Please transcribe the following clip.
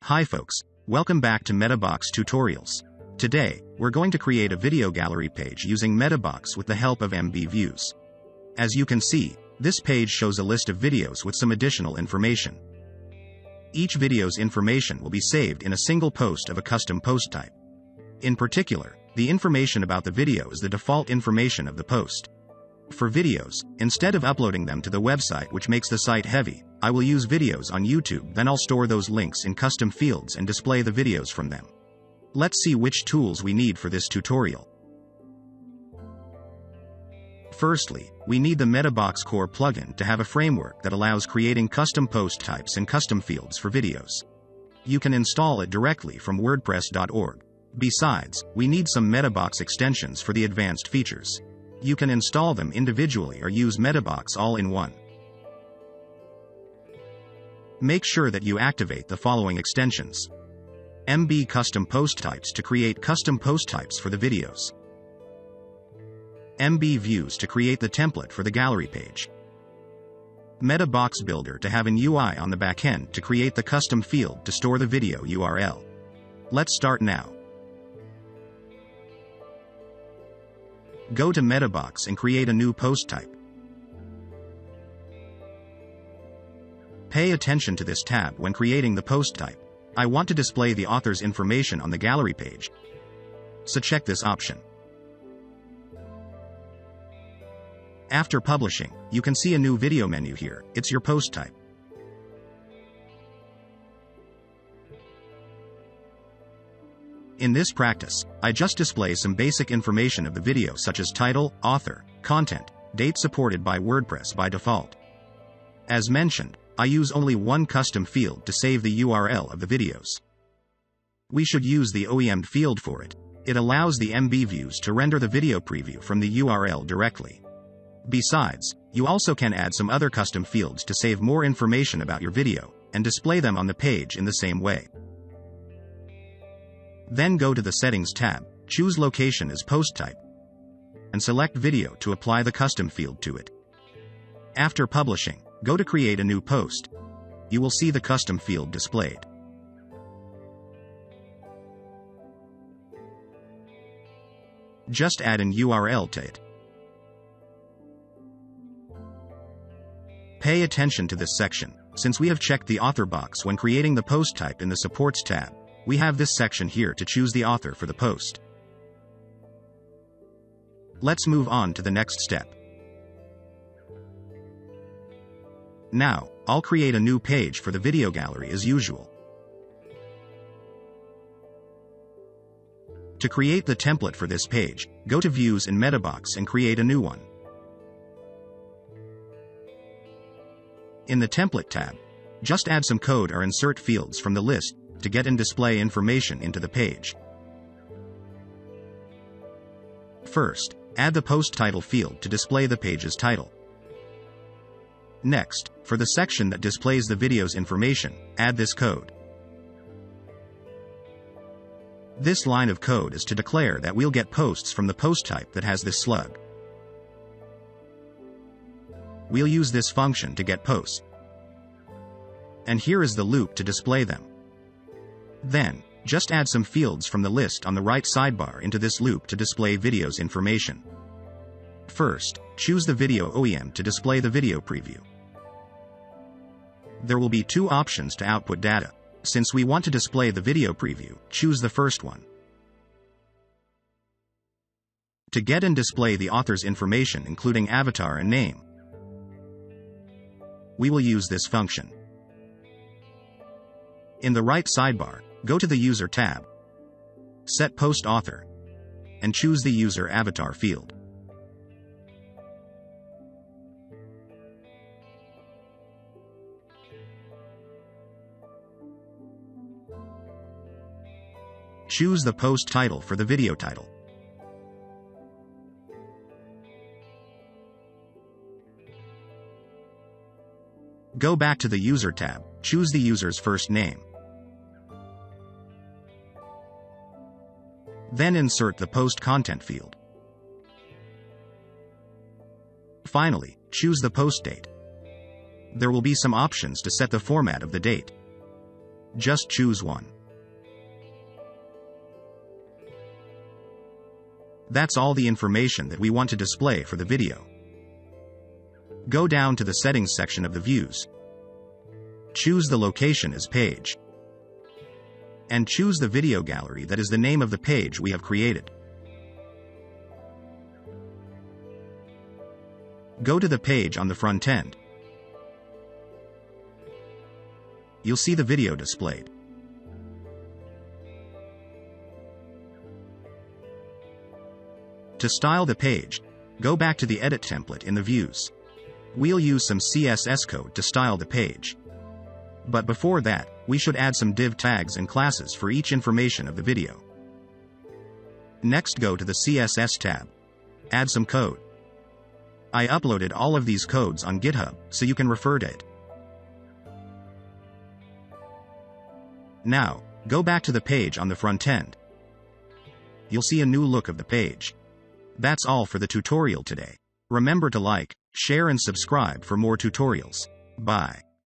Hi folks, welcome back to MetaBox Tutorials. Today, we're going to create a video gallery page using MetaBox with the help of MB Views. As you can see, this page shows a list of videos with some additional information. Each video's information will be saved in a single post of a custom post type. In particular, the information about the video is the default information of the post. For videos, instead of uploading them to the website, which makes the site heavy, I will use videos on YouTube, then I'll store those links in custom fields and display the videos from them. Let's see which tools we need for this tutorial. Firstly, we need the MetaBox Core plugin to have a framework that allows creating custom post types and custom fields for videos. You can install it directly from WordPress.org. Besides, we need some MetaBox extensions for the advanced features. You can install them individually or use MetaBox all-in-one. Make sure that you activate the following extensions. MB Custom Post Types to create custom post types for the videos. MB Views to create the template for the gallery page. MetaBox Builder to have an UI on the backend to create the custom field to store the video URL. Let's start now. Go to MetaBox and create a new post type. Pay attention to this tab when creating the post type. I want to display the author's information on the gallery page, so check this option. After publishing, you can see a new video menu here. It's your post type. In this practice, I just display some basic information of the video such as title, author, content, date supported by WordPress by default. As mentioned, I use only one custom field to save the URL of the videos. We should use the OEM field for it. It allows the MB Views to render the video preview from the URL directly. Besides, you also can add some other custom fields to save more information about your video, and display them on the page in the same way. Then go to the Settings tab, choose Location as Post Type, and select Video to apply the custom field to it. After publishing, go to Create a new post. You will see the custom field displayed. Just add an URL to it. Pay attention to this section, since we have checked the author box when creating the post type in the Supports tab. We have this section here to choose the author for the post. Let's move on to the next step. Now, I'll create a new page for the video gallery as usual. To create the template for this page, go to Views in MetaBox and create a new one. In the Template tab, just add some code or insert fields from the list to get and display information into the page. First, add the post title field to display the page's title. Next, for the section that displays the video's information, add this code. This line of code is to declare that we'll get posts from the post type that has this slug. We'll use this function to get posts. And here is the loop to display them. Then, just add some fields from the list on the right sidebar into this loop to display video's information. First, choose the video OEM to display the video preview. There will be two options to output data. Since we want to display the video preview, choose the first one. To get and display the author's information including avatar and name, we will use this function. In the right sidebar, go to the User tab, set Post Author, and choose the User Avatar field. Choose the post title for the video title. Go back to the User tab, choose the user's first name. Then insert the post content field. Finally, choose the post date. There will be some options to set the format of the date. Just choose one. That's all the information that we want to display for the video. Go down to the settings section of the views. Choose the location as page. And choose the video gallery that is the name of the page we have created. Go to the page on the front end. You'll see the video displayed. To style the page, go back to the edit template in the views. We'll use some CSS code to style the page. But before that, we should add some div tags and classes for each information of the video. Next, go to the CSS tab. Add some code. I uploaded all of these codes on GitHub, so you can refer to it. Now, go back to the page on the front end. You'll see a new look of the page. That's all for the tutorial today. Remember to like, share and subscribe for more tutorials. Bye.